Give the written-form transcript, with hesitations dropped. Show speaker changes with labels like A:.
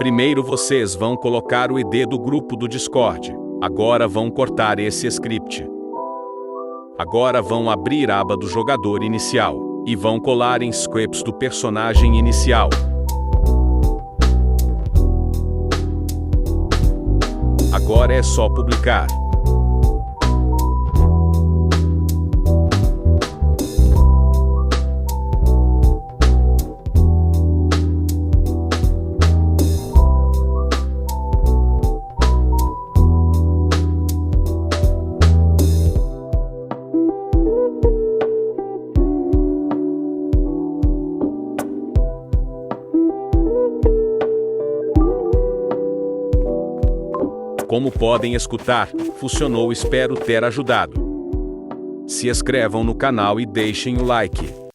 A: Primeiro vocês vão colocar o ID do grupo do Discord. Agora vão cortar esse script. Agora vão abrir a aba do jogador inicial e vão colar em scripts do personagem inicial. Agora é só publicar. Como podem escutar, funcionou, espero ter ajudado. Se inscrevam no canal e deixem o like.